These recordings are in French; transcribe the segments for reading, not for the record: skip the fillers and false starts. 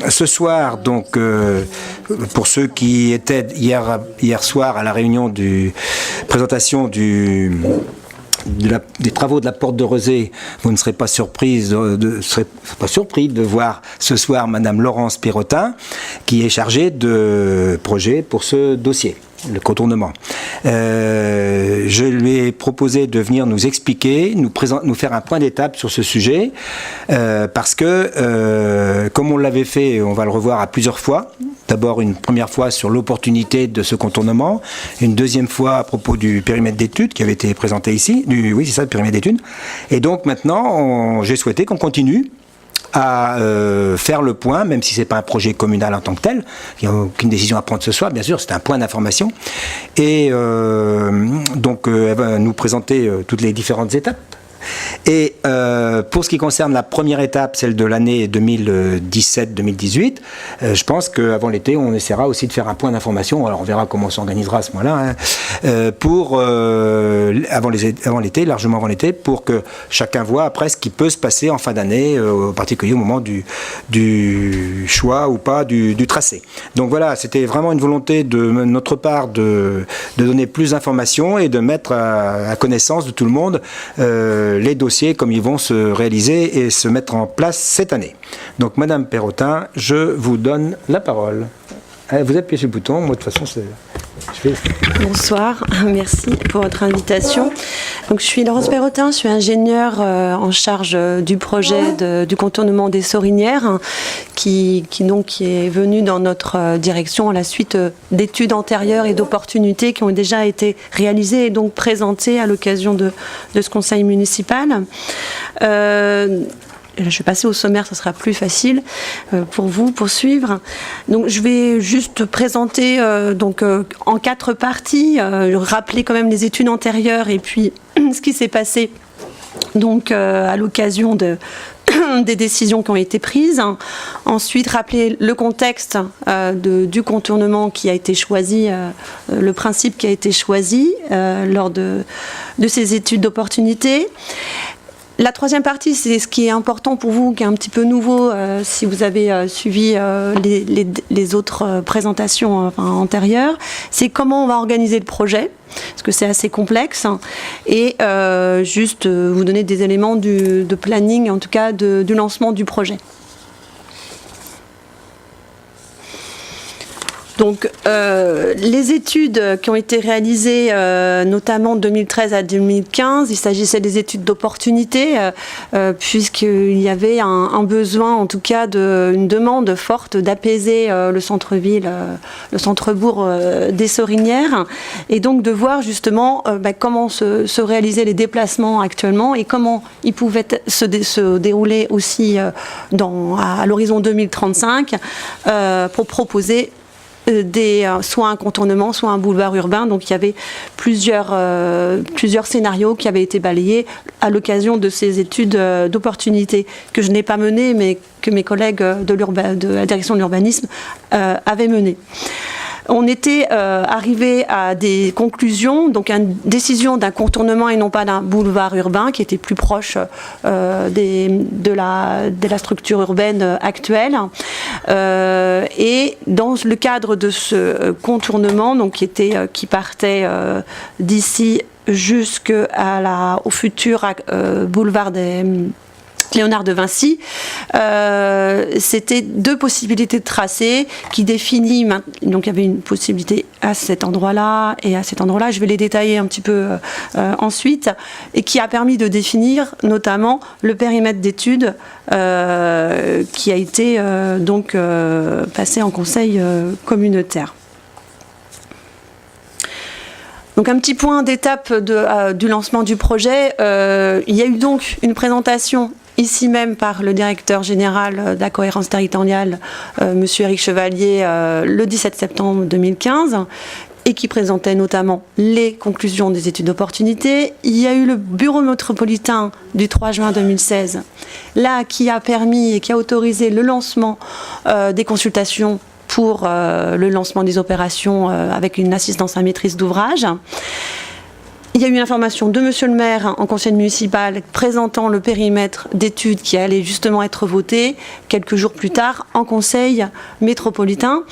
Ce soir, donc, pour ceux qui étaient hier soir à la réunion de présentation des travaux de la porte de Rezé, vous ne serez pas surpris de voir ce soir Madame Laurence Pirotin, qui est chargée de projet pour ce dossier, le contournement. Je lui ai proposé de venir nous expliquer, nous faire un point d'étape sur ce sujet, parce que, comme on l'avait fait, on va le revoir à plusieurs fois. D'abord une première fois sur l'opportunité de ce contournement, une deuxième fois à propos du périmètre d'études qui avait été présenté ici, oui c'est ça, le périmètre d'études. Et donc maintenant, j'ai souhaité qu'on continue à faire le point, même si ce n'est pas un projet communal en tant que tel, il n'y a aucune décision à prendre ce soir, bien sûr, c'est un point d'information. Et donc, elle va nous présenter toutes les différentes étapes. Et pour ce qui concerne la première étape, celle de l'année 2017-2018, je pense qu'avant l'été, on essaiera aussi de faire un point d'information. Alors on verra comment on s'organisera à ce moment-là, pour avant l'été, largement avant l'été, pour que chacun voit après ce qui peut se passer en fin d'année, en particulier au moment du choix ou pas du tracé. Donc voilà, c'était vraiment une volonté de notre part de donner plus d'informations et de mettre à connaissance de tout le monde les dossiers comme ils vont se réaliser et se mettre en place cette année. Donc Madame Pirotin, je vous donne la parole. Vous appuyez sur le bouton, moi de toute façon Bonsoir, merci pour votre invitation. Donc, je suis Laurence Pirotin, je suis ingénieure en charge du projet du contournement des Sorinières qui est venu dans notre direction à la suite d'études antérieures et d'opportunités qui ont déjà été réalisées et donc présentées à l'occasion de ce conseil municipal. Je vais passer au sommaire, ça sera plus facile pour vous poursuivre. Donc, je vais juste présenter en 4 parties, rappeler quand même les études antérieures et puis ce qui s'est passé donc à l'occasion des décisions qui ont été prises. Ensuite, rappeler le contexte du contournement qui a été choisi, le principe qui a été choisi lors de ces études d'opportunité. La troisième partie, c'est ce qui est important pour vous, qui est un petit peu nouveau si vous avez suivi les autres présentations antérieures, c'est comment on va organiser le projet, parce que c'est assez complexe, et juste vous donner des éléments de planning, en tout cas du lancement du projet. Donc, les études qui ont été réalisées, notamment de 2013 à 2015, il s'agissait des études d'opportunité, puisqu'il y avait un besoin, en tout cas, une demande forte d'apaiser le centre-ville, le centre-bourg des Sorinières, et donc de voir justement comment se réalisaient les déplacements actuellement et comment ils pouvaient se dérouler aussi à l'horizon 2035 pour proposer soit un contournement, soit un boulevard urbain. Donc il y avait plusieurs scénarios qui avaient été balayés à l'occasion de ces études d'opportunité que je n'ai pas menées, mais que mes collègues de la direction de l'urbanisme avaient menées. On était arrivé à des conclusions, donc une décision d'un contournement et non pas d'un boulevard urbain qui était plus proche de la structure urbaine actuelle. Et dans le cadre de ce contournement, donc qui partait d'ici au futur boulevard des Léonard de Vinci, c'était 2 possibilités de tracé qui définit, donc il y avait une possibilité à cet endroit-là et à cet endroit-là, je vais les détailler un petit peu ensuite, et qui a permis de définir notamment le périmètre d'études qui a été passé en conseil communautaire. Donc un petit point d'étape du lancement du projet, il y a eu donc une présentation ici même par le directeur général de la cohérence territoriale, M. Éric Chevalier, le 17 septembre 2015, et qui présentait notamment les conclusions des études d'opportunité. Il y a eu le bureau métropolitain du 3 juin 2016, là qui a permis et qui a autorisé le lancement des consultations pour le lancement des opérations avec une assistance à maîtrise d'ouvrage. Il y a eu une information de monsieur le maire en conseil municipal présentant le périmètre d'études qui allait justement être voté quelques jours plus tard en conseil métropolitain.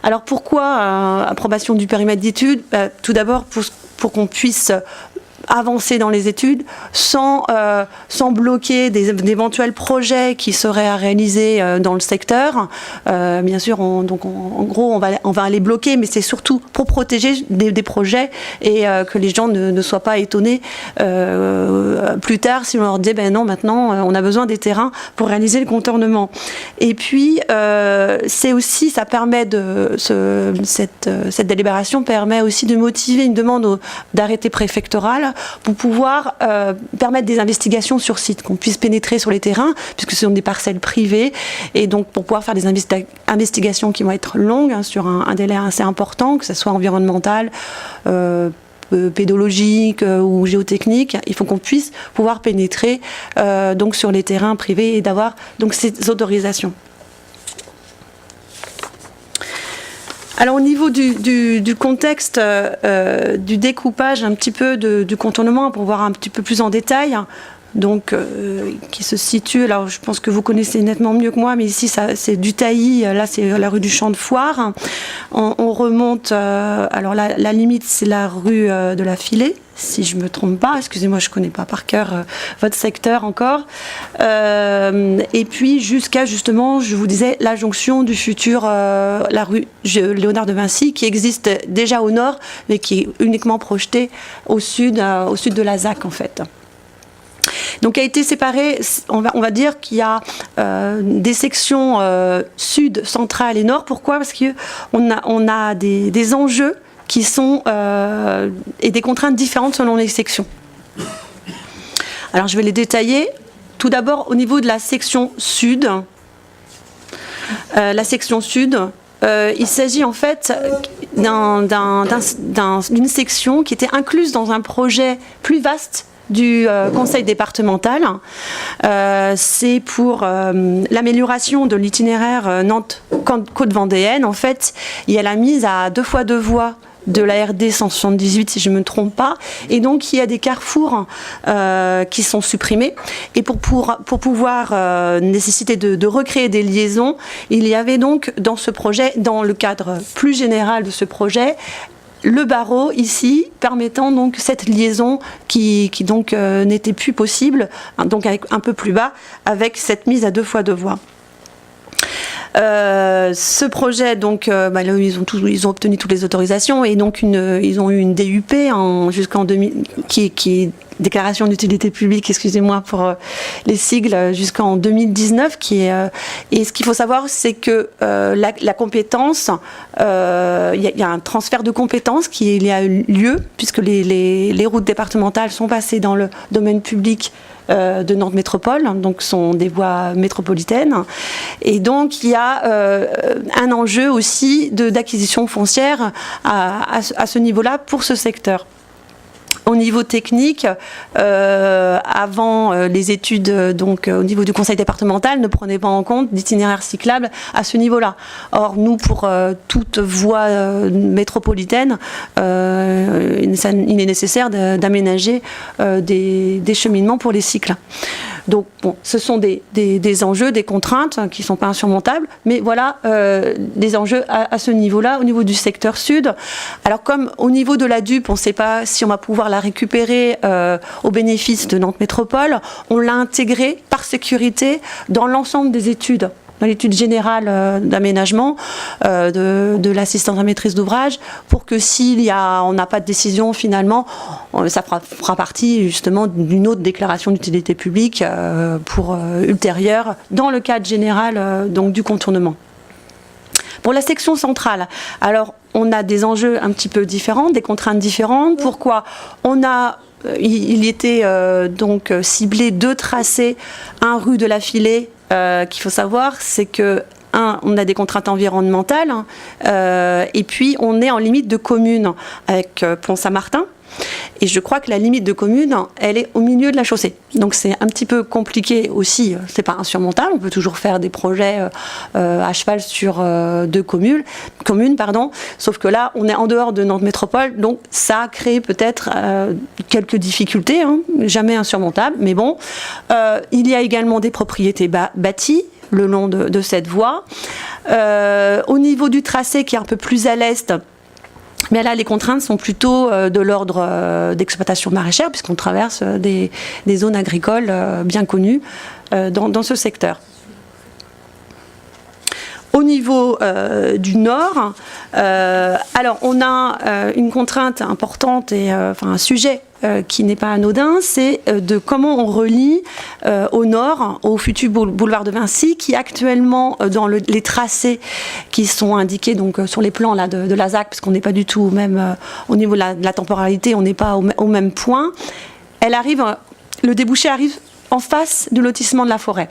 Alors pourquoi approbation du périmètre d'études? Tout d'abord pour qu'on puisse avancer dans les études sans bloquer d'éventuels projets qui seraient à réaliser dans le secteur. Bien sûr, en gros, on va les bloquer, mais c'est surtout pour protéger des projets et que les gens ne soient pas étonnés plus tard si on leur dit ben non, maintenant on a besoin des terrains pour réaliser le contournement. Et puis c'est aussi, ça permet cette délibération permet aussi de motiver une demande d'arrêté préfectoral pour pouvoir permettre des investigations sur site, qu'on puisse pénétrer sur les terrains, puisque ce sont des parcelles privées, et donc pour pouvoir faire des investigations qui vont être longues, hein, sur un délai assez important, que ce soit environnemental, pédologique ou géotechnique, il faut qu'on puisse pouvoir pénétrer donc sur les terrains privés et d'avoir donc ces autorisations. Alors au niveau du contexte du découpage un petit peu du contournement, pour voir un petit peu plus en détail, donc qui se situe, alors je pense que vous connaissez nettement mieux que moi, mais ici c'est du taillis, là c'est la rue du Champ de Foire. On remonte, alors la limite c'est la rue de la Filée, si je ne me trompe pas, excusez-moi, je ne connais pas par cœur votre secteur encore. Et puis jusqu'à justement, je vous disais, la jonction du futur, la rue Léonard de Vinci, qui existe déjà au nord, mais qui est uniquement projetée au sud de la ZAC en fait. Donc a été séparé, on va dire qu'il y a des sections sud, centrale et nord. Pourquoi? Parce qu'on a des enjeux qui sont et des contraintes différentes selon les sections. Alors je vais les détailler. Tout d'abord au niveau de la section sud. Il s'agit en fait d'une section qui était incluse dans un projet plus vaste du conseil départemental. C'est pour l'amélioration de l'itinéraire Nantes-Côte Vendéenne. En fait, il y a la mise à 2 fois 2 voies de la RD 178, si je ne me trompe pas, et donc il y a des carrefours qui sont supprimés, et pour pouvoir nécessiter de recréer des liaisons, il y avait donc dans ce projet, dans le cadre plus général de ce projet, le barreau ici permettant donc cette liaison qui donc n'était plus possible, donc un peu plus bas, avec cette mise à 2 fois 2 voies. Ce projet, donc, ils ont obtenu toutes les autorisations, et donc ils ont eu une DUP jusqu'en 2000, qui est déclaration d'utilité publique, excusez-moi pour les sigles, jusqu'en 2019, et ce qu'il faut savoir, c'est que la compétence, il y a un transfert de compétences qui a eu lieu, puisque les routes départementales sont passées dans le domaine public de Nantes Métropole, donc sont des voies métropolitaines, et donc il y a un enjeu aussi d'acquisition foncière à ce niveau-là pour ce secteur. Au niveau technique, avant les études, donc au niveau du conseil départemental, ne prenaient pas en compte d'itinéraires cyclables à ce niveau-là. Or, nous, pour toute voie métropolitaine, il est nécessaire d'aménager des cheminements pour les cycles. Donc, bon, ce sont des enjeux, des contraintes qui ne sont pas insurmontables, mais voilà des enjeux à ce niveau-là, au niveau du secteur sud. Alors, comme au niveau de la DUP, on ne sait pas si on va pouvoir la récupérer au bénéfice de Nantes Métropole, on l'a intégrée par sécurité dans l'ensemble des études, dans l'étude générale d'aménagement de l'assistance à maîtrise d'ouvrage, pour que on n'a pas de décision finalement, ça fera partie justement d'une autre déclaration d'utilité publique pour ultérieure, dans le cadre général donc du contournement. Pour la section centrale, alors on a des enjeux un petit peu différents, des contraintes différentes. Pourquoi? Il était donc ciblé 2 tracés, un rue de la Filée. Qu'il faut savoir, c'est que on a des contraintes environnementales, et puis on est en limite de commune avec Pont-Saint-Martin. Et je crois que la limite de commune, elle est au milieu de la chaussée. Donc c'est un petit peu compliqué aussi, c'est pas insurmontable, on peut toujours faire des projets à cheval sur 2 communes, sauf que là, on est en dehors de Nantes Métropole, donc ça a créé peut-être quelques difficultés, jamais insurmontables, mais bon. Il y a également des propriétés bâties le long de cette voie. Au niveau du tracé qui est un peu plus à l'est, mais là les contraintes sont plutôt de l'ordre d'exploitation maraîchère, puisqu'on traverse des zones agricoles bien connues dans ce secteur. Au niveau du nord, alors on a une contrainte importante et un sujet qui n'est pas anodin, c'est de comment on relie au nord, au futur boulevard de Vinci, qui actuellement dans les tracés qui sont indiqués donc sur les plans là de la ZAC, parce qu'on n'est pas du tout au même au niveau de la temporalité, on n'est pas au même point. Elle arrive, le débouché arrive en face du lotissement de la forêt.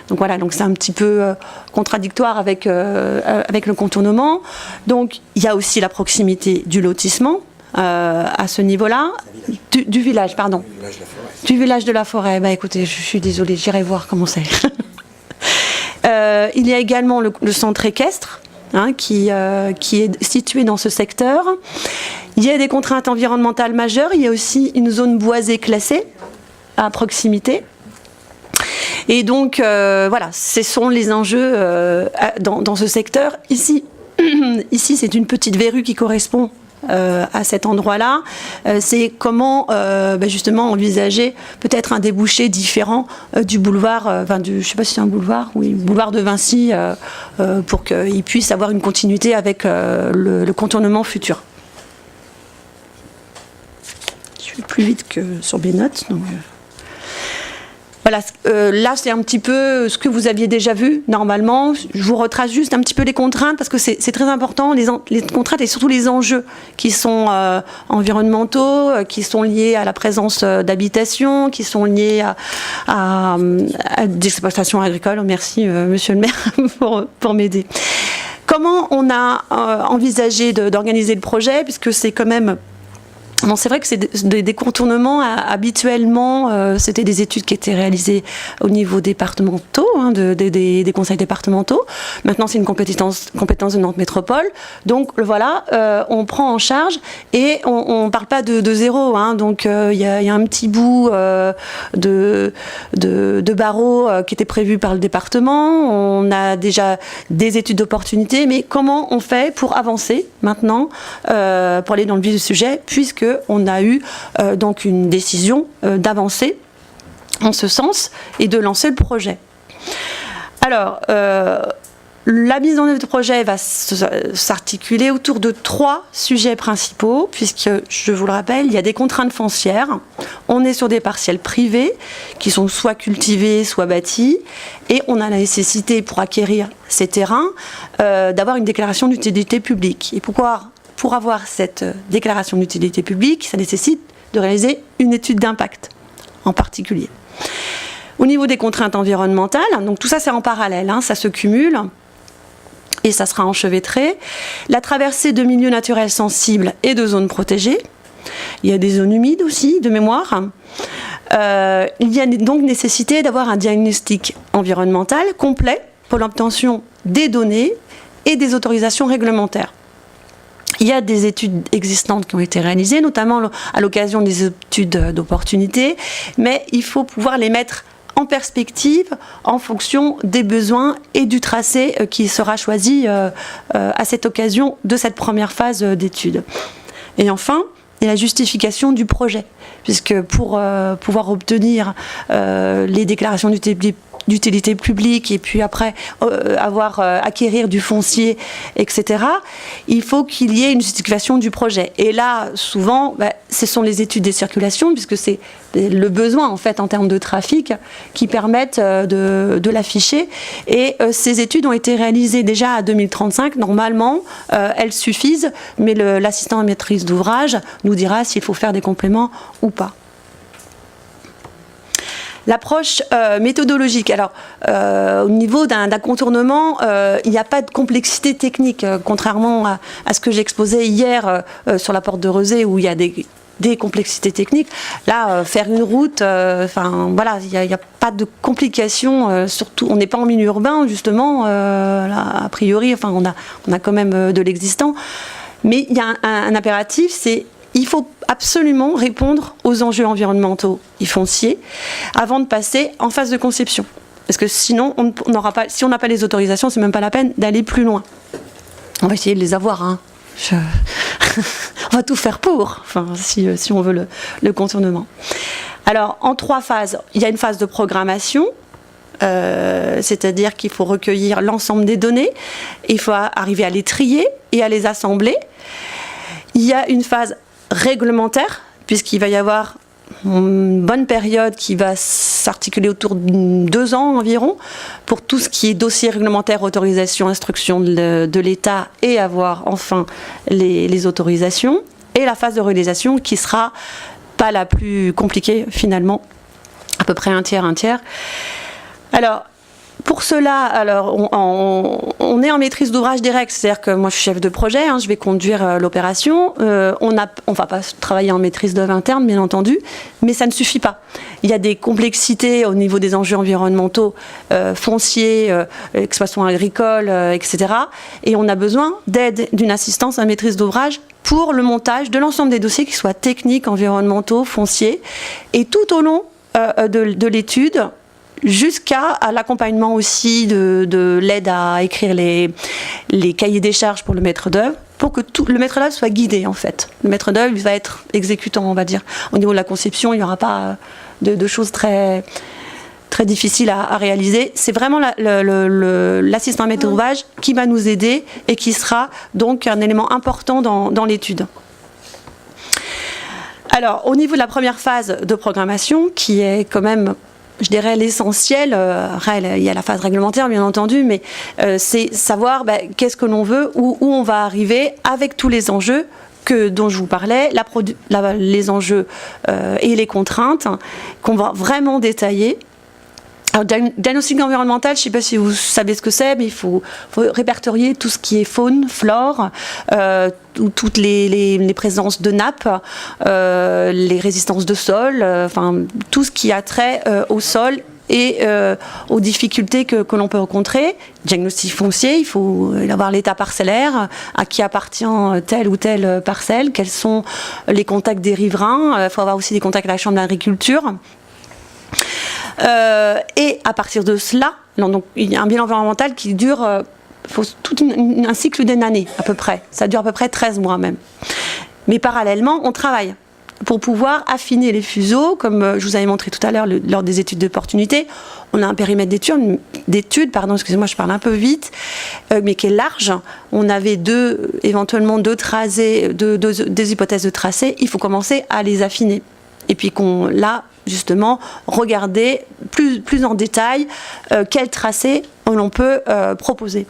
Donc voilà, donc c'est un petit peu contradictoire avec le contournement. Donc il y a aussi la proximité du lotissement à ce niveau-là, du village, pardon. Du village de la forêt. Bah écoutez, je suis désolée, j'irai voir comment c'est. Il y a également le centre équestre, qui est situé dans ce secteur. Il y a des contraintes environnementales majeures. Il y a aussi une zone boisée classée à proximité. Et donc, voilà, ce sont les enjeux dans ce secteur. Ici c'est une petite verrue qui correspond à cet endroit-là. C'est comment, justement, envisager peut-être un débouché différent du boulevard, je ne sais pas si c'est un boulevard, oui, boulevard de Vinci, pour qu'il puisse avoir une continuité avec le contournement futur. Je vais plus vite que sur mes notes, donc... Voilà, là c'est un petit peu ce que vous aviez déjà vu normalement. Je vous retrace juste un petit peu les contraintes parce que c'est très important, les contraintes et surtout les enjeux qui sont environnementaux, qui sont liés à la présence d'habitation, qui sont liés à des exploitations agricoles. Merci monsieur le maire pour m'aider. Comment on a envisagé d'organiser le projet, puisque c'est quand même... Bon, c'est vrai que c'est des contournements. Habituellement, c'était des études qui étaient réalisées au niveau départementaux, des conseils départementaux. Maintenant, c'est une compétence de Nantes Métropole. Donc voilà, on prend en charge et on ne parle pas de zéro. Donc il y a un petit bout de barreau qui était prévu par le département. On a déjà des études d'opportunité, mais comment on fait pour avancer maintenant, pour aller dans le vif du sujet, puisque on a eu donc une décision d'avancer en ce sens et de lancer le projet. Alors, la mise en œuvre du projet va s'articuler autour de 3 sujets principaux, puisque, je vous le rappelle, il y a des contraintes foncières. On est sur des parcelles privées qui sont soit cultivées, soit bâties, et on a la nécessité, pour acquérir ces terrains, d'avoir une déclaration d'utilité publique. Et pour avoir cette déclaration d'utilité publique, ça nécessite de réaliser une étude d'impact en particulier. Au niveau des contraintes environnementales, donc tout ça c'est en parallèle, ça se cumule et ça sera enchevêtré. La traversée de milieux naturels sensibles et de zones protégées. Il y a des zones humides aussi, de mémoire. Il y a donc nécessité d'avoir un diagnostic environnemental complet pour l'obtention des données et des autorisations réglementaires. Il y a des études existantes qui ont été réalisées, notamment à l'occasion des études d'opportunité, mais il faut pouvoir les mettre en perspective en fonction des besoins et du tracé qui sera choisi à cette occasion de cette première phase d'étude. Et enfin, il y a la justification du projet, puisque pour pouvoir obtenir les déclarations d'utilité publique et puis après acquérir du foncier, etc., il faut qu'il y ait une justification du projet. Et là, souvent, ce sont les études des circulations, puisque c'est le besoin en fait en termes de trafic qui permettent de l'afficher. Et ces études ont été réalisées déjà à 2035. Normalement, elles suffisent, mais l'assistant à maîtrise d'ouvrage nous dira s'il faut faire des compléments ou pas. L'approche méthodologique. Alors, au niveau d'un contournement, il n'y a pas de complexité technique, contrairement à ce que j'exposais hier sur la porte de Rezé, où il y a des des complexités techniques. Là, faire une route, voilà, il n'y a pas de complications. Surtout, on n'est pas en milieu urbain, justement. Là, a priori, enfin, on a quand même de l'existant. Mais il y a un impératif, c'est il faut absolument répondre aux enjeux environnementaux et fonciers avant de passer en phase de conception. Parce que sinon, si on n'a pas les autorisations, c'est même pas la peine d'aller plus loin. On va essayer de les avoir, hein. On va tout faire pour, enfin, si on veut le contournement. Alors, en 3 phases, il y a une phase de programmation, c'est-à-dire qu'il faut recueillir l'ensemble des données, il faut arriver à les trier et à les assembler. Il y a une phase réglementaire, puisqu'il va y avoir une bonne période qui va s'articuler autour de 2 ans environ pour tout ce qui est dossier réglementaire, autorisation, instruction de l'État et avoir enfin les autorisations. Et la phase de réalisation qui sera pas la plus compliquée finalement, à peu près un tiers. Alors, pour cela, on est en maîtrise d'ouvrage direct, c'est-à-dire que moi je suis chef de projet, je vais conduire l'opération. On ne va pas travailler en maîtrise d'œuvre interne, bien entendu, mais ça ne suffit pas. Il y a des complexités au niveau des enjeux environnementaux, fonciers, exploitation agricole, etc. Et on a besoin d'aide, d'une assistance à maîtrise d'ouvrage pour le montage de l'ensemble des dossiers, qui soient techniques, environnementaux, fonciers, et tout au long de l'étude, jusqu'à l'accompagnement aussi de l'aide à écrire les cahiers des charges pour le maître d'œuvre, pour que le maître d'œuvre soit guidé en fait. Le maître d'œuvre va être exécutant, on va dire. Au niveau de la conception, il n'y aura pas de choses très, très difficiles à réaliser. C'est vraiment l'assistant maître d'ouvrage qui va nous aider et qui sera donc un élément important dans l'étude. Alors, au niveau de la première phase de programmation, qui est quand même, je dirais, l'essentiel, il y a la phase réglementaire bien entendu, mais c'est savoir qu'est-ce que l'on veut, où on va arriver avec tous les enjeux dont je vous parlais, les enjeux et les contraintes qu'on va vraiment détailler. Alors, diagnostic environnemental, je ne sais pas si vous savez ce que c'est, mais il faut répertorier tout ce qui est faune, flore, toutes les présences de nappes, les résistances de sol, tout ce qui a trait au sol et aux difficultés que l'on peut rencontrer. Diagnostic foncier, il faut avoir l'état parcellaire, à qui appartient telle ou telle parcelle, quels sont les contacts des riverains, il faut avoir aussi des contacts avec la Chambre d'agriculture. Et à partir de cela, donc, il y a un bilan environnemental qui dure faut tout un cycle d'une année à peu près. Ça dure à peu près 13 mois même. Mais parallèlement, on travaille pour pouvoir affiner les fuseaux, comme je vous avais montré tout à l'heure lors des études d'opportunité. On a un périmètre d'études, excusez-moi, je parle un peu vite, mais qui est large. On avait éventuellement deux tracés, des hypothèses de tracés. Il faut commencer à les affiner. Et puis là, justement, regarder plus en détail quel tracé l'on peut proposer.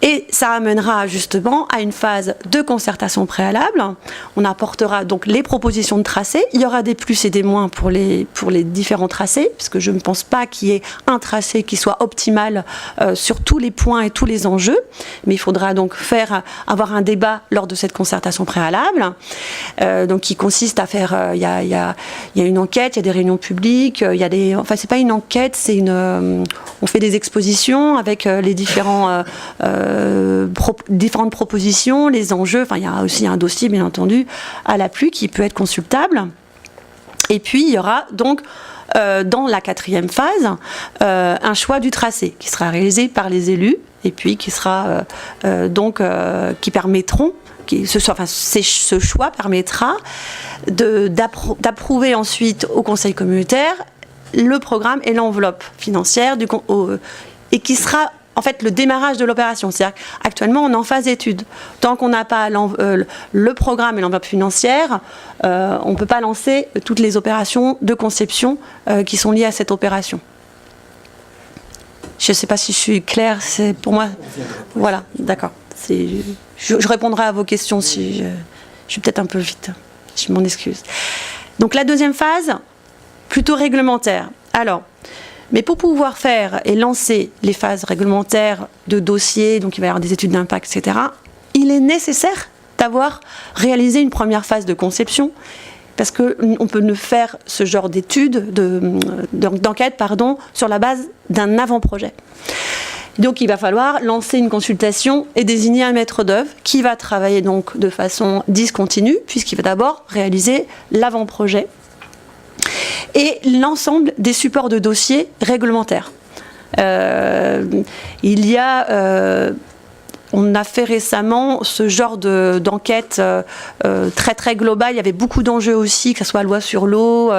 Et ça amènera justement à une phase de concertation préalable. On apportera donc les propositions de tracé. Il y aura des plus et des moins pour les différents tracés, parce que je ne pense pas qu'il y ait un tracé qui soit optimal sur tous les points et tous les enjeux. Mais il faudra donc avoir un débat lors de cette concertation préalable, donc qui consiste à faire. Il y a une enquête, il y a des réunions publiques, enfin c'est pas une enquête, c'est on fait des expositions avec les différentes propositions, les enjeux. Enfin, il y a aussi un dossier, bien entendu, à l'appui qui peut être consultable. Et puis, il y aura donc, dans la 4e phase, un choix du tracé qui sera réalisé par les élus et puis qui sera qui permettront. Ce choix permettra d'approuver ensuite au Conseil communautaire le programme et l'enveloppe financière et qui sera en fait le démarrage de l'opération. C'est-à-dire qu'actuellement, on est en phase d'étude. Tant qu'on n'a pas le programme et l'enveloppe financière, on ne peut pas lancer toutes les opérations de conception qui sont liées à cette opération. Je ne sais pas si je suis claire, c'est pour moi... Voilà, d'accord. Je répondrai à vos questions si je suis peut-être un peu vite. Je m'en excuse. Donc la 2e phase, plutôt réglementaire. Alors... Mais pour pouvoir faire et lancer les phases réglementaires de dossiers, donc il va y avoir des études d'impact, etc., il est nécessaire d'avoir réalisé une première phase de conception, parce qu'on peut ne faire ce genre d'études, d'enquête, sur la base d'un avant-projet. Donc il va falloir lancer une consultation et désigner un maître d'œuvre qui va travailler donc de façon discontinue, puisqu'il va d'abord réaliser l'avant-projet et l'ensemble des supports de dossiers réglementaires. On a fait récemment ce genre d'enquête très très globale. Il y avait beaucoup d'enjeux aussi, que ce soit loi sur l'eau,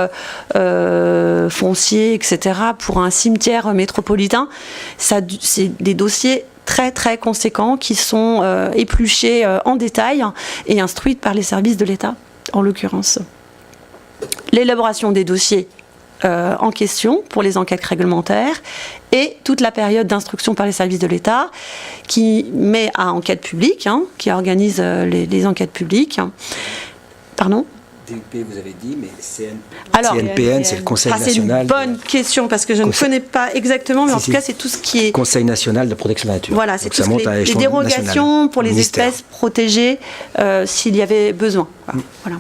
foncier, etc. pour un cimetière métropolitain. C'est des dossiers très très conséquents qui sont épluchés en détail et instruits par les services de l'État, en l'occurrence. L'élaboration des dossiers en question pour les enquêtes réglementaires et toute la période d'instruction par les services de l'État qui met à enquête publique, qui organise les enquêtes publiques. Pardon ? DUP, vous avez dit, mais CNPN, c'est le Conseil national. C'est une bonne question parce que je ne connais pas exactement, mais en tout cas, c'est tout ce qui est. Conseil national de protection de la nature. Voilà, c'est tout les dérogations national, pour les espèces protégées s'il y avait besoin. Voilà.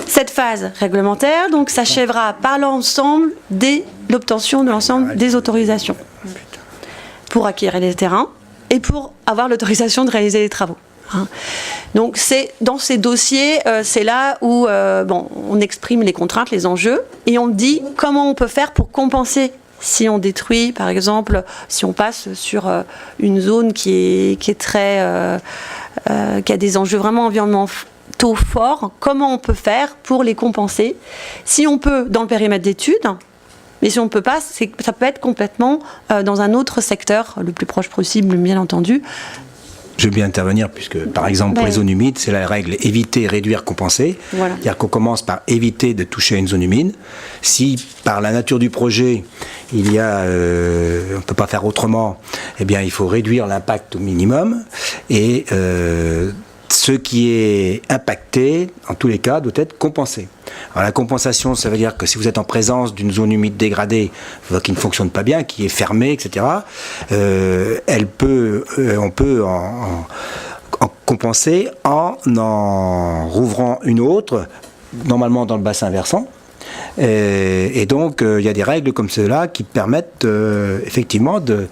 Cette phase réglementaire donc s'achèvera par l'obtention de l'ensemble des autorisations pour acquérir les terrains et pour avoir l'autorisation de réaliser les travaux. Donc c'est dans ces dossiers, c'est là où on exprime les contraintes, les enjeux, et on dit comment on peut faire pour compenser si on détruit, par exemple, si on passe sur une zone qui est très, qui a des enjeux vraiment environnementaux forts, comment on peut faire pour les compenser. Si on peut dans le périmètre d'études, mais si on ne peut pas, ça peut être complètement dans un autre secteur, le plus proche possible, bien entendu. Je veux bien intervenir, puisque par exemple pour les zones humides, c'est la règle éviter, réduire, compenser. Voilà. C'est-à-dire qu'on commence par éviter de toucher à une zone humide. Si par la nature du projet, on ne peut pas faire autrement, eh bien il faut réduire l'impact au minimum. Et ce qui est impacté, en tous les cas, doit être compensé. Alors la compensation, ça veut dire que si vous êtes en présence d'une zone humide dégradée qui ne fonctionne pas bien, qui est fermée, etc., on peut en compenser en rouvrant une autre, normalement dans le bassin versant. Et donc il y a des règles comme cela qui permettent effectivement de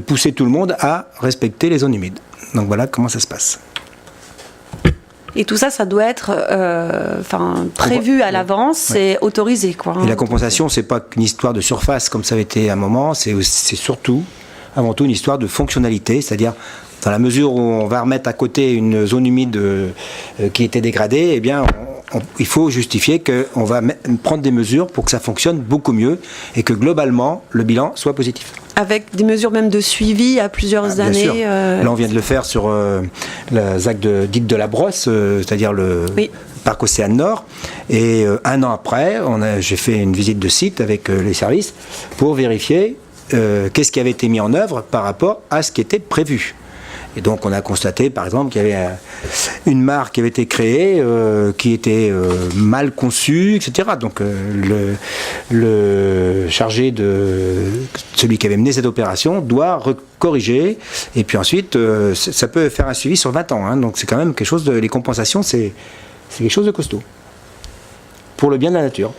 pousser tout le monde à respecter les zones humides. Donc voilà comment ça se passe. Et tout ça, ça doit être prévu à l'avance et autorisé, quoi. Et la compensation, c'est pas qu'une histoire de surface comme ça avait été à un moment, c'est surtout, avant tout, une histoire de fonctionnalité, c'est-à-dire dans la mesure où on va remettre à côté une zone humide qui était dégradée, eh bien, il faut justifier qu'on va prendre des mesures pour que ça fonctionne beaucoup mieux et que globalement, le bilan soit positif. Avec des mesures même de suivi à plusieurs années. Là, on vient de le faire sur la ZAC dite de la Brosse, c'est-à-dire le parc Océane Nord. Et un an après, j'ai fait une visite de site avec les services pour vérifier qu'est-ce qui avait été mis en œuvre par rapport à ce qui était prévu. Et donc on a constaté par exemple qu'il y avait une mare qui avait été créée qui était mal conçue, etc. Donc le chargé celui qui avait mené cette opération doit corriger et puis ensuite ça peut faire un suivi sur 20 ans. Donc c'est quand même quelque chose les compensations c'est quelque chose de costaud. Pour le bien de la nature.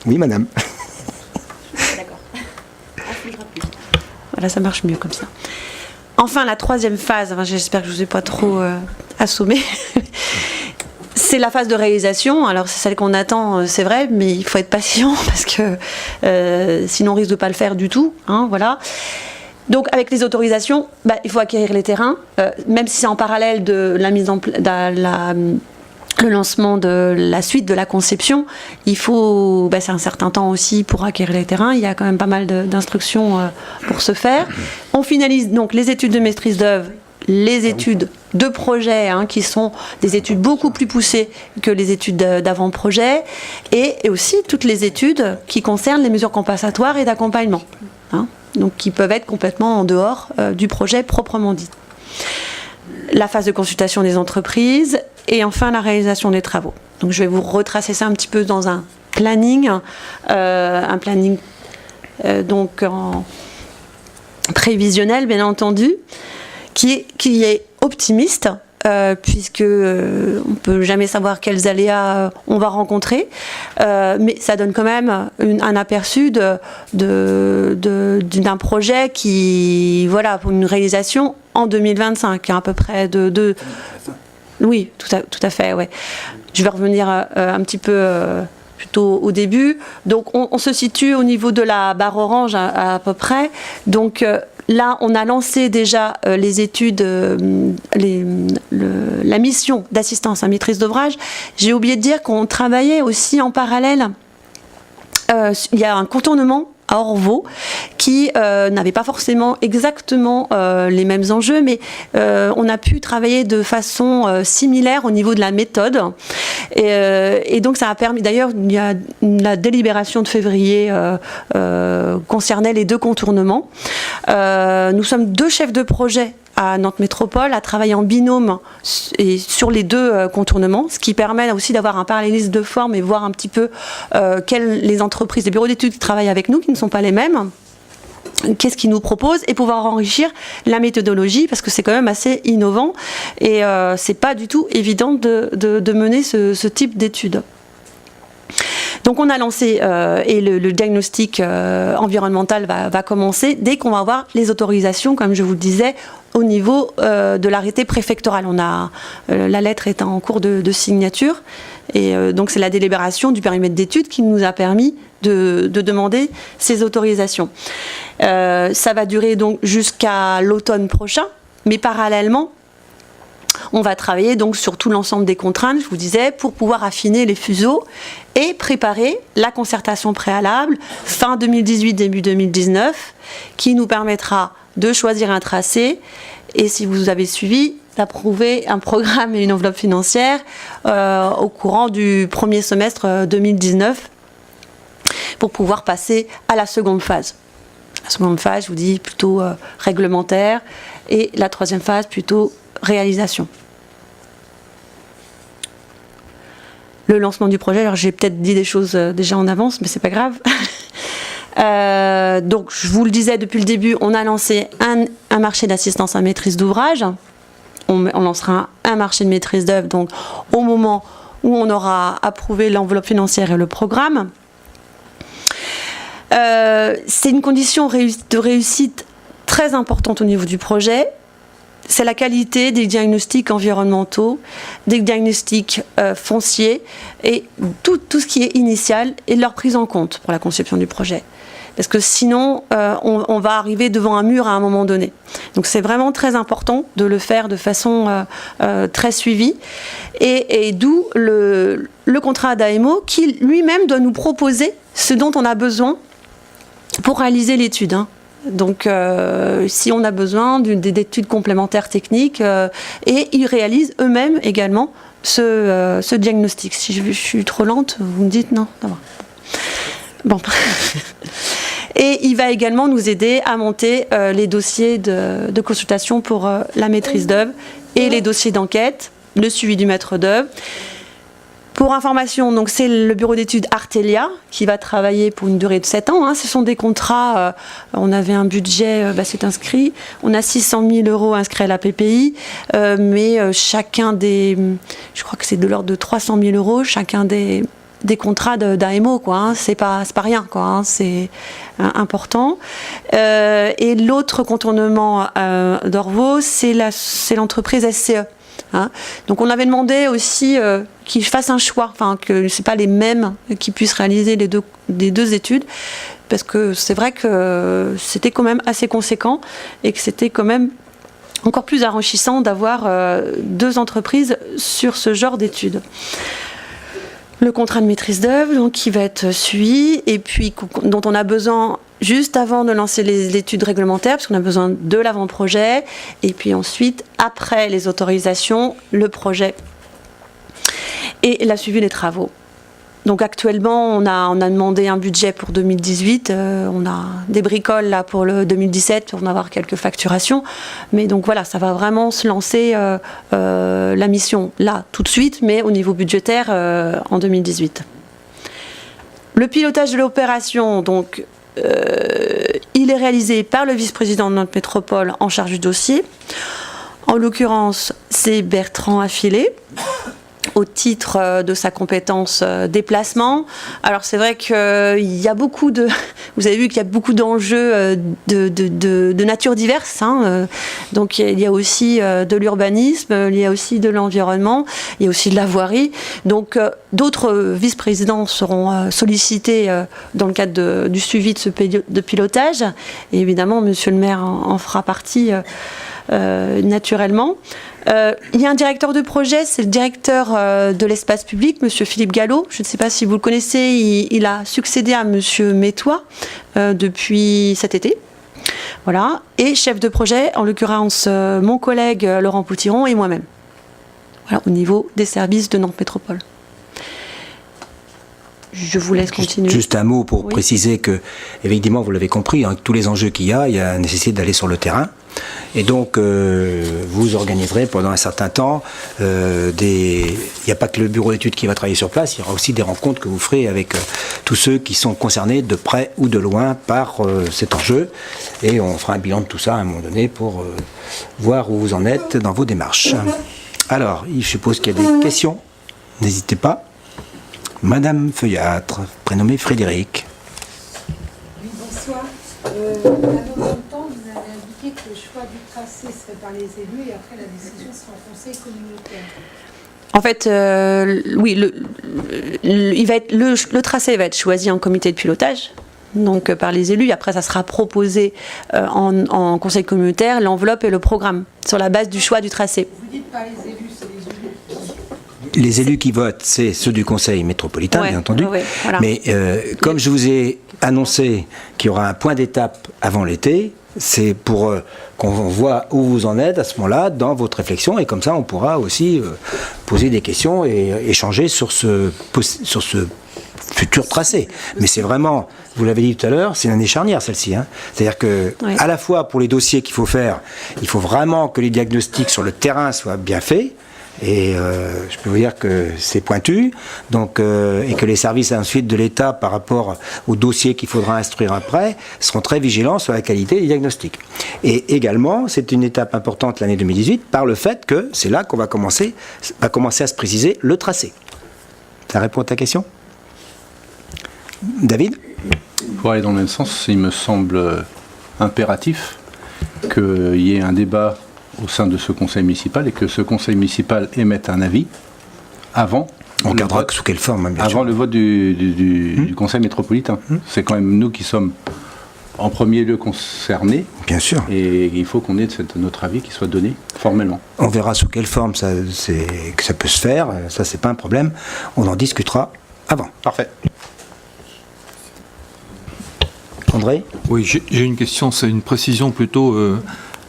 Oui madame. D'accord. Voilà, ça marche mieux comme ça. Enfin, la troisième phase, j'espère que je ne vous ai pas trop assommé, c'est la phase de réalisation. Alors, c'est celle qu'on attend, c'est vrai, mais il faut être patient parce que sinon on risque de ne pas le faire du tout. Voilà. Donc, avec les autorisations, il faut acquérir les terrains, même si c'est en parallèle de la mise en place, le lancement de la suite de la conception, il faut, c'est un certain temps aussi pour acquérir les terrains. Il y a quand même pas mal d'instructions pour ce faire. On finalise donc les études de maîtrise d'œuvre, les études de projet, qui sont des études beaucoup plus poussées que les études d'avant-projet, et aussi toutes les études qui concernent les mesures compensatoires et d'accompagnement, donc qui peuvent être complètement en dehors du projet proprement dit. La phase de consultation des entreprises et enfin la réalisation des travaux. Donc je vais vous retracer ça un petit peu dans un planning, donc en prévisionnel bien entendu, qui est optimiste, puisque on peut jamais savoir quels aléas on va rencontrer, mais ça donne quand même un aperçu d'un projet qui, voilà, pour une réalisation en 2025, à peu près oui, tout à fait, ouais. Je vais revenir un petit peu plutôt au début. Donc on se situe au niveau de la barre orange à peu près. Donc là, on a lancé déjà les études, la mission d'assistance à maîtrise d'ouvrage. J'ai oublié de dire qu'on travaillait aussi en parallèle. Il y a un contournement à Orvault qui n'avait pas forcément exactement les mêmes enjeux, mais on a pu travailler de façon similaire au niveau de la méthode. Et donc ça a permis, d'ailleurs, la délibération de février concernait les deux contournements. Nous sommes deux chefs de projet à Nantes Métropole à travailler en binôme et sur les deux contournements, ce qui permet aussi d'avoir un parallélisme de forme et voir un petit peu les entreprises, les bureaux d'études qui travaillent avec nous, qui ne sont pas les mêmes, qu'est-ce qu'ils nous proposent, et pouvoir enrichir la méthodologie, parce que c'est quand même assez innovant et c'est pas du tout évident de mener ce type d'études. Donc on a lancé et le diagnostic environnemental va commencer dès qu'on va avoir les autorisations, comme je vous le disais, au niveau de l'arrêté préfectoral. La lettre est en cours de signature et donc c'est la délibération du périmètre d'études qui nous a permis de demander ces autorisations. Ça va durer donc jusqu'à l'automne prochain, mais parallèlement, on va travailler donc sur tout l'ensemble des contraintes, je vous disais, pour pouvoir affiner les fuseaux et préparer la concertation préalable fin 2018, début 2019, qui nous permettra de choisir un tracé et, si vous avez suivi, d'approuver un programme et une enveloppe financière au courant du premier semestre 2019 pour pouvoir passer à la seconde phase. La seconde phase, je vous dis, plutôt réglementaire, et la troisième phase, plutôt réalisation. Le lancement du projet, alors j'ai peut-être dit des choses déjà en avance, mais c'est pas grave. Donc je vous le disais depuis le début, on a lancé un marché d'assistance à maîtrise d'ouvrage. On lancera un marché de maîtrise d'œuvre donc au moment où on aura approuvé l'enveloppe financière et le programme. C'est une condition de réussite très importante au niveau du projet. C'est la qualité des diagnostics environnementaux, des diagnostics fonciers et tout ce qui est initial et de leur prise en compte pour la conception du projet. Parce que sinon, on va arriver devant un mur à un moment donné. Donc c'est vraiment très important de le faire de façon très suivie. Et d'où le contrat d'AMO qui lui-même doit nous proposer ce dont on a besoin pour réaliser l'étude. Donc, si on a besoin d'études complémentaires techniques, et ils réalisent eux-mêmes également ce diagnostic. Si je suis trop lente, vous me dites non. Bon. Et il va également nous aider à monter les dossiers de consultation pour la maîtrise d'œuvre et les dossiers d'enquête, le suivi du maître d'œuvre. Pour information, donc c'est le bureau d'études Artelia qui va travailler pour une durée de 7 ans. Ce sont des contrats, on avait un budget, c'est inscrit, on a 600 000 € inscrits à la PPI, mais chacun je crois que c'est de l'ordre de 300 000 € chacun des contrats d'AMO, quoi. C'est pas rien, quoi. C'est important. Et l'autre contournement d'Orvault, c'est l'entreprise SCE. Donc on avait demandé aussi qu'ils fassent un choix, que c'est pas les mêmes qui puissent réaliser les deux études, parce que c'est vrai que c'était quand même assez conséquent et que c'était quand même encore plus enrichissant d'avoir deux entreprises sur ce genre d'études. Le contrat de maîtrise d'œuvre, donc, qui va être suivi et puis dont on a besoin juste avant de lancer l'étude réglementaire, parce qu'on a besoin de l'avant-projet, et puis ensuite, après les autorisations, le projet et la suivi des travaux. Donc actuellement, on a demandé un budget pour 2018, on a des bricoles là pour le 2017 pour en avoir quelques facturations, mais donc voilà, ça va vraiment se lancer la mission là tout de suite, mais au niveau budgétaire en 2018. Le pilotage de l'opération, donc il est réalisé par le vice-président de notre métropole en charge du dossier. En l'occurrence, c'est Bertrand Affilé, au titre de sa compétence déplacement. Alors c'est vrai qu'il y a beaucoup de... Vous avez vu qu'il y a beaucoup d'enjeux de nature diverse. Donc il y a aussi de l'urbanisme, il y a aussi de l'environnement, il y a aussi de la voirie. Donc d'autres vice-présidents seront sollicités dans le cadre du suivi de ce de pilotage. Et évidemment, monsieur le maire en fera partie naturellement. Il y a un directeur de projet, c'est le directeur de l'espace public, monsieur Philippe Gallo. Je ne sais pas si vous le connaissez, il a succédé à monsieur Métois depuis cet été. Voilà. Et chef de projet, en l'occurrence mon collègue Laurent Poutiron et moi-même. Voilà, au niveau des services de Nantes Métropole. Je vous laisse continuer. Juste un mot pour préciser que, évidemment, vous l'avez compris, avec tous les enjeux qu'il y a la nécessité d'aller sur le terrain. Et donc, vous organiserez pendant un certain temps il n'y a pas que le bureau d'études qui va travailler sur place, il y aura aussi des rencontres que vous ferez avec tous ceux qui sont concernés de près ou de loin par cet enjeu. Et on fera un bilan de tout ça à un moment donné pour voir où vous en êtes dans vos démarches. Alors, je suppose qu'il y a des questions. N'hésitez pas. Madame Feuillâtre, prénommée Frédéric. Oui, bonsoir. À nos temps, vous avez indiqué que le choix du tracé serait par les élus et après la décision sera en conseil communautaire. En fait, oui, le tracé va être choisi en comité de pilotage, donc par les élus. Après, ça sera proposé en conseil communautaire, l'enveloppe et le programme, sur la base du choix du tracé. Vous dites par les élus, c'est les élus. Les élus qui votent, c'est ceux du conseil métropolitain, bien entendu. Voilà. Mais comme je vous ai annoncé qu'il y aura un point d'étape avant l'été, c'est pour qu'on voit où vous en êtes à ce moment-là dans votre réflexion, et comme ça on pourra aussi poser des questions et échanger sur ce futur tracé. Mais c'est vraiment, vous l'avez dit tout à l'heure, c'est une année charnière celle-ci. C'est-à-dire que à la fois pour les dossiers qu'il faut faire, il faut vraiment que les diagnostics sur le terrain soient bien faits. Et je peux vous dire que c'est pointu, donc, et que les services ensuite de l'État par rapport aux dossiers qu'il faudra instruire après seront très vigilants sur la qualité des diagnostics. Et également, c'est une étape importante l'année 2018 par le fait que c'est là qu'on va commencer à se préciser le tracé. Ça répond à ta question ? David ? Pour aller dans le même sens, il me semble impératif qu'il y ait un débat au sein de ce conseil municipal et que ce conseil municipal émette un avis avant. On regardera sous quelle forme, bien sûr. Avant le vote du conseil métropolitain. C'est quand même nous qui sommes en premier lieu concernés. Bien sûr. Et il faut qu'on ait notre avis qui soit donné formellement. On verra sous quelle forme que ça peut se faire. Ça, c'est pas un problème. On en discutera avant. Parfait. André ? Oui, j'ai une question. C'est une précision plutôt.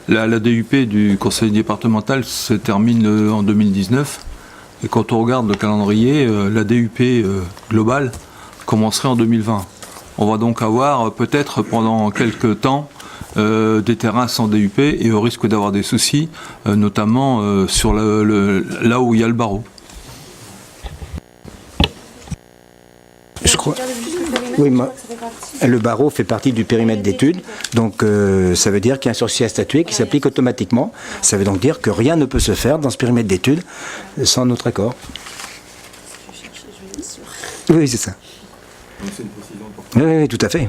La DUP du conseil départemental se termine en 2019 et quand on regarde le calendrier, la DUP globale commencerait en 2020. On va donc avoir peut-être pendant quelques temps des terrains sans DUP et au risque d'avoir des soucis, notamment sur là où il y a le barreau. Je crois. Oui, le barreau fait partie du périmètre d'études, donc ça veut dire qu'il y a un sursis à statuer qui s'applique automatiquement. Ça veut donc dire que rien ne peut se faire dans ce périmètre d'études sans notre accord. Oui, c'est ça. Oui, tout à fait.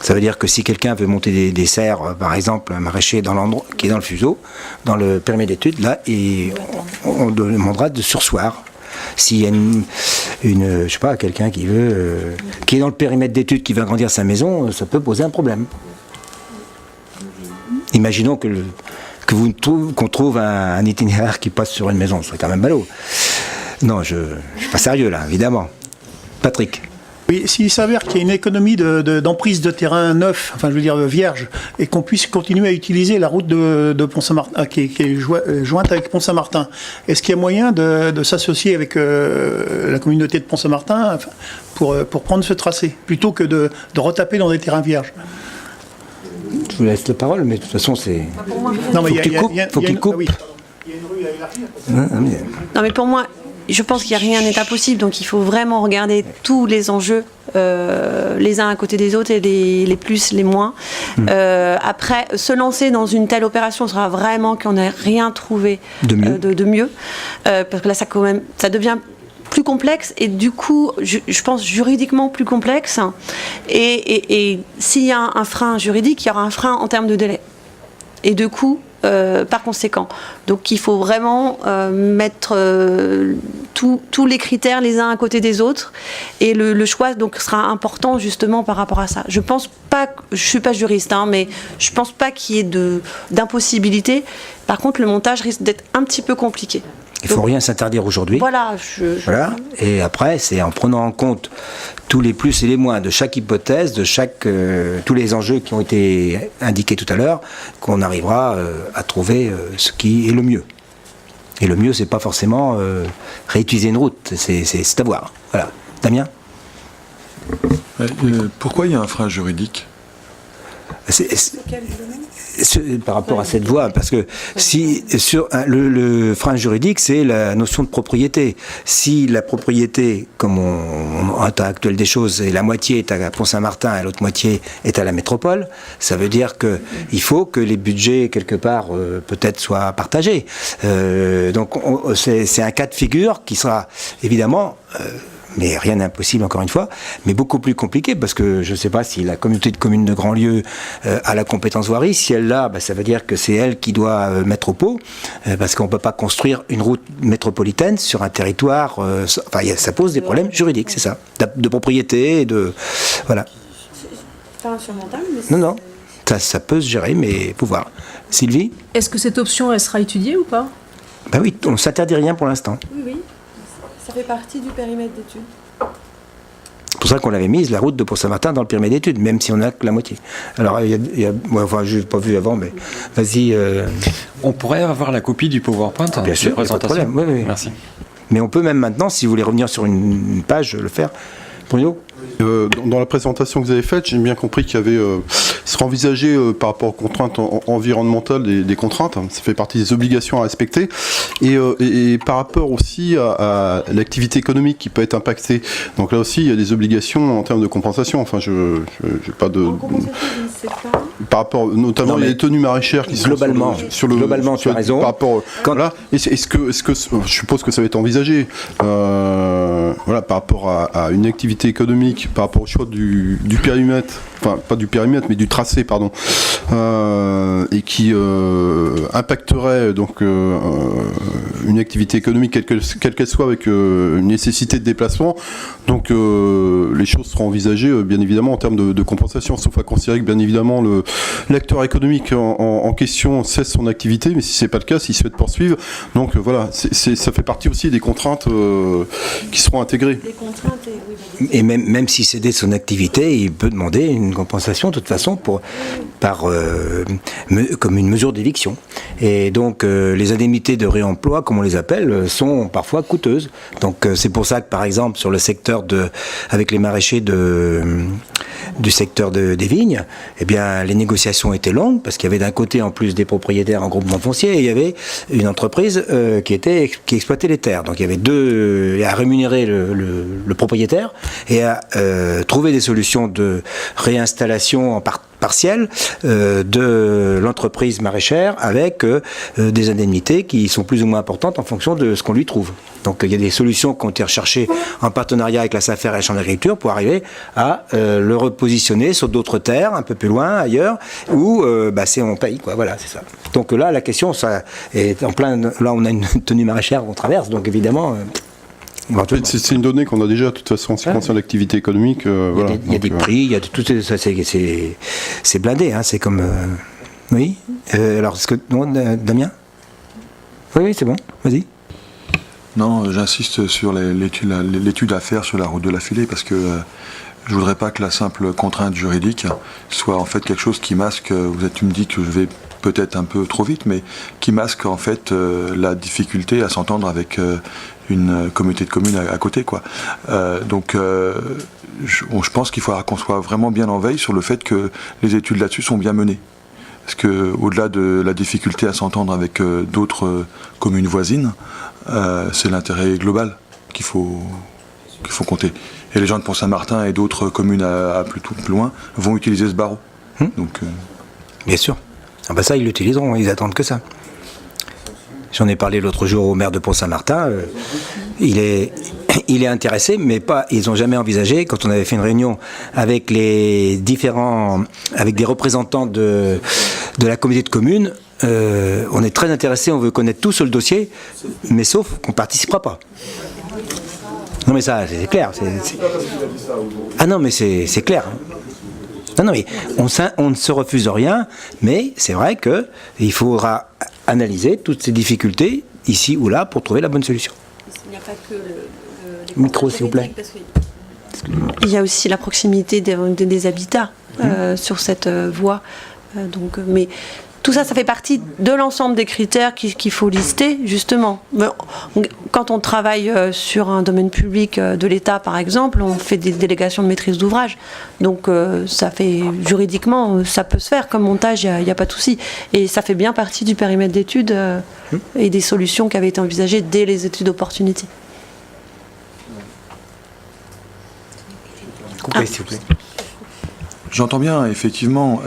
Ça veut dire que si quelqu'un veut monter des serres, par exemple un maraîcher dans l'endroit qui est dans le fuseau, dans le périmètre d'études, là, on demandera de surseoir. S'il y a je sais pas, quelqu'un qui est dans le périmètre d'études, qui veut agrandir sa maison, ça peut poser un problème. Imaginons qu'on trouve un itinéraire qui passe sur une maison, ce serait quand même ballot. Non, je suis pas sérieux là, évidemment. Patrick. Oui, s'il s'avère qu'il y a une économie d'emprise de terrain neuf, enfin je veux dire vierge, et qu'on puisse continuer à utiliser la route de Pont-Saint-Martin, qui est jointe avec Pont-Saint-Martin, est-ce qu'il y a moyen de s'associer avec la communauté de Pont-Saint-Martin pour prendre ce tracé, plutôt que de retaper dans des terrains vierges? Je vous laisse la parole, mais de toute façon c'est... Non, mais faut qu'il coupe. Il y a une rue à élargir. Non, mais pour moi, je pense qu'il n'y a rien n'est impossible, donc il faut vraiment regarder tous les enjeux les uns à côté des autres et les plus, les moins. Après, se lancer dans une telle opération sera vraiment qu'on n'ait rien trouvé de mieux, parce que là, ça devient plus complexe et du coup, je pense juridiquement plus complexe. Et s'il y a un frein juridique, il y aura un frein en termes de délai et de coût. Par conséquent. Donc il faut vraiment mettre tous les critères les uns à côté des autres et le choix donc sera important justement par rapport à ça. Je pense pas, je suis pas juriste, mais je pense pas qu'il y ait d'impossibilité. Par contre, le montage risque d'être un petit peu compliqué. Il ne faut rien s'interdire aujourd'hui. Voilà. Voilà. Et après, c'est en prenant en compte tous les plus et les moins de chaque hypothèse, de tous les enjeux qui ont été indiqués tout à l'heure, qu'on arrivera à trouver ce qui est le mieux. Et le mieux, c'est pas forcément réutiliser une route, c'est à voir. Voilà. Damien ? Pourquoi il y a un frein juridique ? Par rapport à cette voie, parce que si sur le frein juridique, c'est la notion de propriété. Si la propriété, comme en temps actuel des choses, et la moitié est à Pont-Saint-Martin et l'autre moitié est à la métropole, ça veut dire que il faut que les budgets quelque part peut-être soient partagés. Donc c'est un cas de figure qui sera évidemment mais rien n'est impossible encore une fois, mais beaucoup plus compliqué parce que je ne sais pas si la communauté de communes de Grandlieu a la compétence voirie. Si elle l'a, ça veut dire que c'est elle qui doit mettre au pot, parce qu'on ne peut pas construire une route métropolitaine sur un territoire. Ça pose des problèmes juridiques, c'est ça, de propriété et de voilà. C'est pas insurmontable, mais non, ça peut se gérer, mais faut voir. Sylvie ? Est-ce que cette option, elle sera étudiée ou pas ? Ben oui, on ne s'interdit rien pour l'instant. Oui. Ça fait partie du périmètre d'études. C'est pour ça qu'on l'avait mise, la route de Pont-Saint-Martin, dans le périmètre d'études, même si on n'a que la moitié. Alors, je n'ai pas vu avant, mais vas-y. On pourrait avoir la copie du PowerPoint bien sûr, pas de problème. Oui. Merci. Mais on peut même maintenant, si vous voulez revenir sur une page, le faire. Bruno ? Dans la présentation que vous avez faite, j'ai bien compris qu'il y avait sera envisagé par rapport aux contraintes environnementales des contraintes, ça fait partie des obligations à respecter, et par rapport aussi à l'activité économique qui peut être impactée. Donc là aussi, il y a des obligations en termes de compensation. Enfin, je n'ai pas de... En compensation, je ne sais pas. Par rapport notamment les tenues maraîchères qui globalement, sont globalement, tu as raison. Par rapport, voilà. Est-ce que je suppose que ça va être envisagé voilà, par rapport à une activité économique, par rapport au choix du périmètre, enfin pas du périmètre mais du tracé, pardon, et qui impacterait donc une activité économique quelle qu'elle soit, avec une nécessité de déplacement. Donc les choses seront envisagées bien évidemment en termes de compensation, sauf à considérer que bien évidemment l'acteur économique en question cesse son activité, mais si c'est pas le cas, s'il souhaite poursuivre, donc voilà, ça fait partie aussi des contraintes qui seront intégrées. Des contraintes et même si c'est de son activité, il peut demander une compensation de toute façon comme une mesure d'éviction. Et donc les indemnités de réemploi, comme on les appelle, sont parfois coûteuses. Donc c'est pour ça que par exemple sur le secteur avec les maraîchers du secteur des vignes, eh bien les négociations étaient longues parce qu'il y avait d'un côté en plus des propriétaires en groupement foncier et il y avait une entreprise qui exploitait les terres. Donc il y avait à rémunérer le propriétaire et à trouver des solutions de réinstallation en partielle de l'entreprise maraîchère avec des indemnités qui sont plus ou moins importantes en fonction de ce qu'on lui trouve. Donc il y a des solutions qui ont été recherchées en partenariat avec la SAFER et la Chambre d'agriculture pour arriver à le repositionner sur d'autres terres, un peu plus loin, ailleurs, où on paye, quoi. Voilà, c'est ça. Donc là, la question, ça est en plein... Là, on a une tenue maraîchère qu'on traverse, donc évidemment... C'est une donnée qu'on a déjà, de toute façon, en ce qui concerne l'activité économique. Il y a des prix, il y a tout ça, c'est blindé, hein, c'est comme... Oui. Alors, est-ce que... Non, Damien ? Oui, c'est bon, vas-y. Non, j'insiste sur l'étude à faire sur la route de la Filée, parce que je voudrais pas que la simple contrainte juridique soit en fait quelque chose qui masque, tu me dis que je vais peut-être un peu trop vite, mais qui masque en fait la difficulté à s'entendre avec une communauté de communes à côté, quoi. Donc je pense qu'il faudra qu'on soit vraiment bien en veille sur le fait que les études là-dessus sont bien menées. Parce que au-delà de la difficulté à s'entendre avec d'autres communes voisines, c'est l'intérêt global qu'il faut compter. Et les gens de Pont-Saint-Martin et d'autres communes à plus loin vont utiliser ce barreau. Donc, Bien sûr. Ah bah ça, ils l'utiliseront, ils attendent que ça. J'en ai parlé l'autre jour au maire de Pont-Saint-Martin. Il est intéressé, mais pas. Ils n'ont jamais envisagé, quand on avait fait une réunion avec avec des représentants de la communauté de communes, on est très intéressé, on veut connaître tout sur le dossier, mais sauf qu'on ne participera pas. Non mais ça, c'est clair. Ah non mais c'est clair. Non mais on ne se refuse rien, mais c'est vrai qu'il faudra analyser toutes ces difficultés ici ou là pour trouver la bonne solution. Il n'y a pas que Micro, s'il vous plaît. Il y a aussi la proximité des habitats sur cette voie. Mais tout ça, ça fait partie de l'ensemble des critères qu'il faut lister, justement. Quand on travaille sur un domaine public de l'État, par exemple, on fait des délégations de maîtrise d'ouvrage. Donc, ça fait juridiquement, ça peut se faire. Comme montage, il n'y a pas de souci. Et ça fait bien partie du périmètre d'études et des solutions qui avaient été envisagées dès les études d'opportunité. Coupez, s'il vous plaît. j'entends bien, effectivement,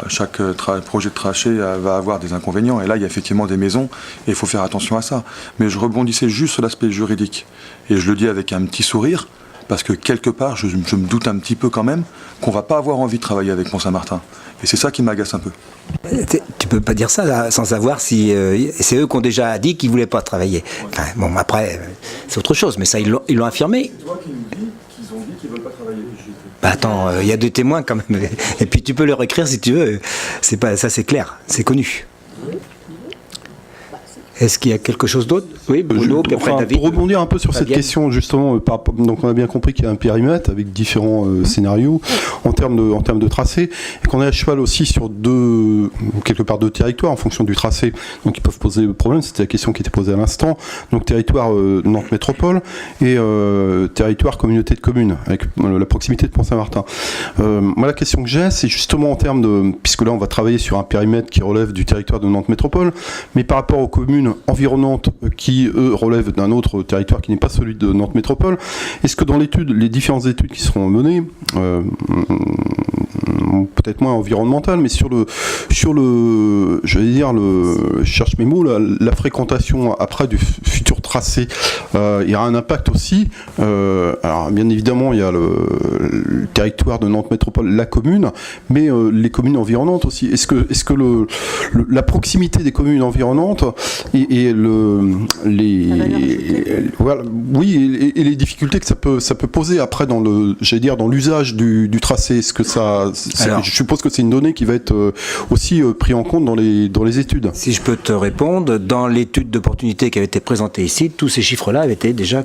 chaque projet de trachée va avoir des inconvénients, et là, il y a effectivement des maisons, et il faut faire attention à ça. Mais je rebondissais juste sur l'aspect juridique, et je le dis avec un petit sourire, parce que quelque part, je me doute un petit peu quand même qu'on ne va pas avoir envie de travailler avec Pont-Saint-Martin. Et c'est ça qui m'agace un peu. Tu peux pas dire ça là, sans savoir si c'est eux qui ont déjà dit qu'ils voulaient pas travailler. Enfin, bon, après, c'est autre chose, mais ça, ils l'ont affirmé. C'est toi qui me dis qu'ils ont dit qu'ils veulent pas travailler. Bah attends, il y a 2 témoins quand même. Et puis tu peux leur écrire si tu veux. C'est pas ça, c'est clair, c'est connu. Est-ce qu'il y a quelque chose d'autre? Oui, Bruno, puis après David. Pour rebondir un peu sur cette question, justement, donc on a bien compris qu'il y a un périmètre avec différents scénarios en termes de tracé, et qu'on est à cheval aussi sur quelque part deux territoires en fonction du tracé, donc ils peuvent poser problème. C'était la question qui était posée à l'instant. Donc territoire Nantes Métropole et territoire communauté de communes, avec la proximité de Pont-Saint-Martin. Moi, la question que j'ai, c'est justement en termes puisque là on va travailler sur un périmètre qui relève du territoire de Nantes Métropole, mais par rapport aux communes environnantes qui, eux, relèvent d'un autre territoire qui n'est pas celui de Nantes Métropole. Est-ce que dans les différentes études qui seront menées, peut-être moins environnementales, mais sur le, je vais dire, je cherche mes mots, la fréquentation après du futur tracé, il y aura un impact aussi. Alors, bien évidemment, il y a le territoire de Nantes Métropole, la commune, mais les communes environnantes aussi. Est-ce que la proximité des communes environnantes et les difficultés que ça peut poser après dans l'usage du tracé, est-ce que je suppose que c'est une donnée qui va être aussi prise en compte dans les études. Si je peux te répondre, dans l'étude d'opportunité qui avait été présentée ici, tous ces chiffres-là avaient été déjà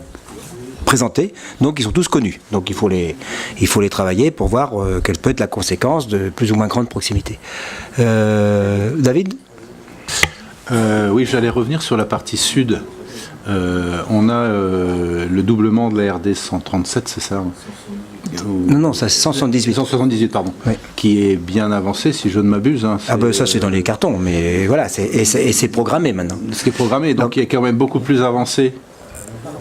présentés, donc ils sont tous connus. Donc il faut les travailler pour voir quelle peut être la conséquence de plus ou moins grande proximité. David ? Oui, j'allais revenir sur la partie sud. On a le doublement de la RD 137, c'est ça? Non, ça c'est 178. 178, pardon. Oui. Qui est bien avancé, si je ne m'abuse. Hein, ça c'est dans les cartons, mais voilà, c'est programmé maintenant. C'est programmé, donc il est quand même beaucoup plus avancé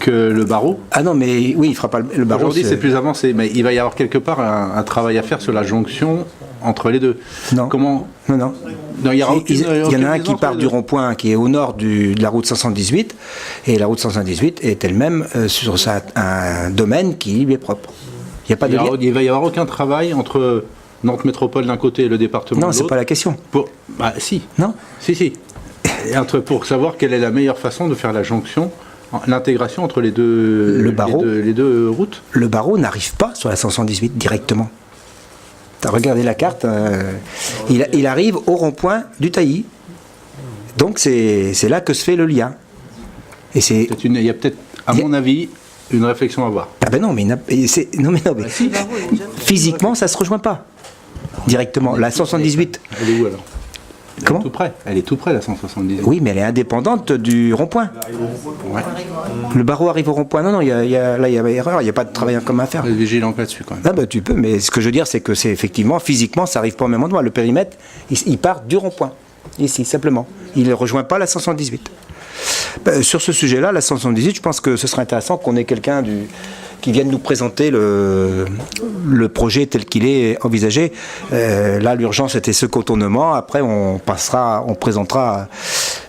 que le barreau. Ah non, mais oui, il ne fera pas le barreau. Aujourd'hui, c'est plus avancé, mais il va y avoir quelque part un travail à faire sur la jonction entre les deux. Non. Comment? Non. Non, il y en a un qui part du rond-point qui est au nord de la route 518, et la route 518 est elle-même sur un domaine qui lui est propre. Il va y avoir aucun travail entre Nantes Métropole d'un côté et le département de l'autre. Non, c'est pas la question. Si. Non. Si. Pour savoir quelle est la meilleure façon de faire la jonction, l'intégration entre les deux routes. Le barreau n'arrive pas sur la 518 directement. Tu as regardé la carte, il arrive au rond-point du Tailly. Donc c'est là que se fait le lien. Et il y a peut-être, à mon avis, une réflexion à avoir. Ah ben non, mais physiquement, ça ne se rejoint pas directement. La 178. Elle est où alors? Comment ? Elle est tout près, la 178. Oui, mais elle est indépendante du rond-point. Ouais. Le barreau arrive au rond-point. Non, il y a erreur, il n'y a pas de travail en commun à faire. Faut être vigilant là-dessus quand même. Ah bah, tu peux, mais ce que je veux dire, c'est que c'est effectivement, physiquement, ça n'arrive pas au même endroit. Le périmètre, il part du rond-point, ici, simplement. Il ne rejoint pas la 178. Sur ce sujet-là, la 178, je pense que ce serait intéressant qu'on ait quelqu'un qui vienne nous présenter le projet tel qu'il est envisagé. Là, l'urgence était ce contournement. Après, on présentera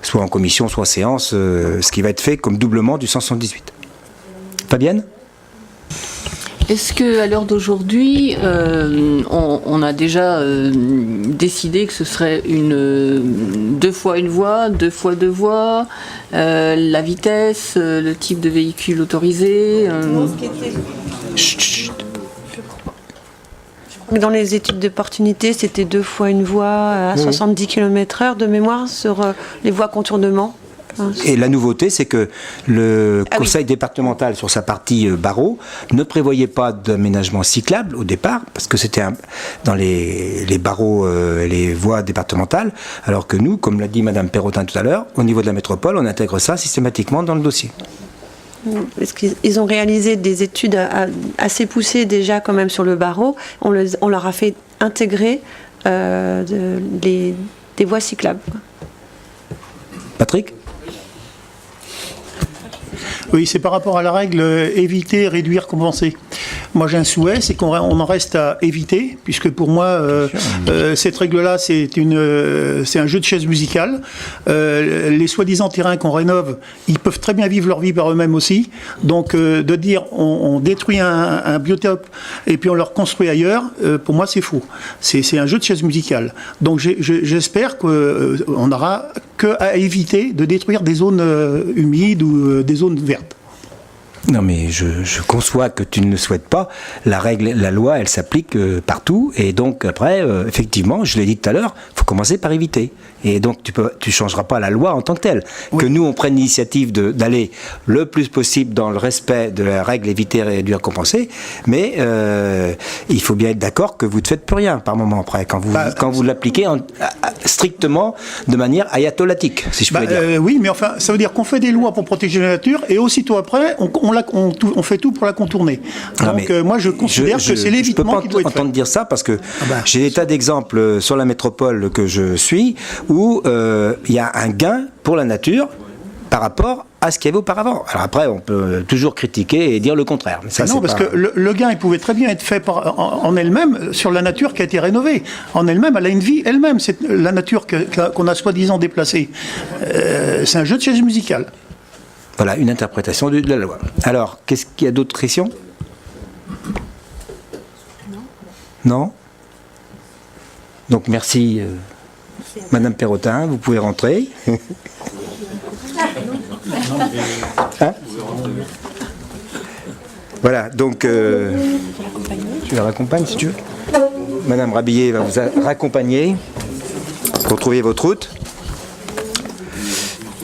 soit en commission, soit en séance, ce qui va être fait comme doublement du 178. Fabienne ? Est-ce qu'à l'heure d'aujourd'hui, on a déjà décidé que ce serait 2 fois une voie, 2 fois 2 voies, la vitesse, le type de véhicule autorisé Dans les études d'opportunité, c'était 2 fois une voie à 70 km/h de mémoire sur les voies contournement. Et la nouveauté, c'est que le conseil départemental, sur sa partie barreau, ne prévoyait pas d'aménagement cyclable au départ, parce que c'était dans les barreaux, les voies départementales, alors que nous, comme l'a dit Madame Perrotin tout à l'heure, au niveau de la métropole, on intègre ça systématiquement dans le dossier. Parce qu'ils ont réalisé des études assez poussées déjà quand même sur le barreau. On leur a fait intégrer des voies cyclables. Patrick ? Oui, c'est par rapport à la règle éviter, réduire, compenser. Moi, j'ai un souhait, c'est qu'on en reste à éviter, puisque pour moi, cette règle-là, c'est un jeu de chaises musicales. Les soi-disant terrains qu'on rénove, ils peuvent très bien vivre leur vie par eux-mêmes aussi. Donc, de dire on détruit un biotope et puis on le reconstruit ailleurs, pour moi, c'est faux. C'est un jeu de chaises musicales. Donc, j'espère qu'on n'aura qu'à éviter de détruire des zones humides ou des zones vertes. Non, mais je conçois que tu ne le souhaites pas. La loi, elle s'applique partout. Et donc, après, effectivement, je l'ai dit tout à l'heure, il faut commencer par éviter. Et donc, tu changeras pas la loi en tant que telle. Oui. Que nous, on prenne l'initiative d'aller le plus possible dans le respect de la règle éviter, réduire, compenser. Mais il faut bien être d'accord que vous ne faites plus rien par moment après, quand vous l'appliquez strictement de manière ayatollatique, si je peux dire. Oui, mais enfin, ça veut dire qu'on fait des lois pour protéger la nature et aussitôt après, on fait tout pour la contourner. Donc, moi, je considère que c'est l'évitement qui doit être fait. Je peux pas entendre dire ça parce que j'ai des tas d'exemples sur la métropole que je suis où il y a un gain pour la nature par rapport à ce qu'il y avait auparavant. Alors après, on peut toujours critiquer et dire le contraire. Mais ça, non, parce que le gain, il pouvait très bien être fait en elle-même sur la nature qui a été rénovée. En elle-même, elle a une vie elle-même. C'est la nature qu'on a soi-disant déplacée. C'est un jeu de chaises musicales. Voilà, une interprétation de la loi. Alors, qu'est-ce qu'il y a d'autres questions ? Non ? Donc, merci, Madame Perrotin. Vous pouvez rentrer. Hein ? Voilà, donc, tu la raccompagnes si tu veux. Madame Rabillet va vous raccompagner pour trouver votre route.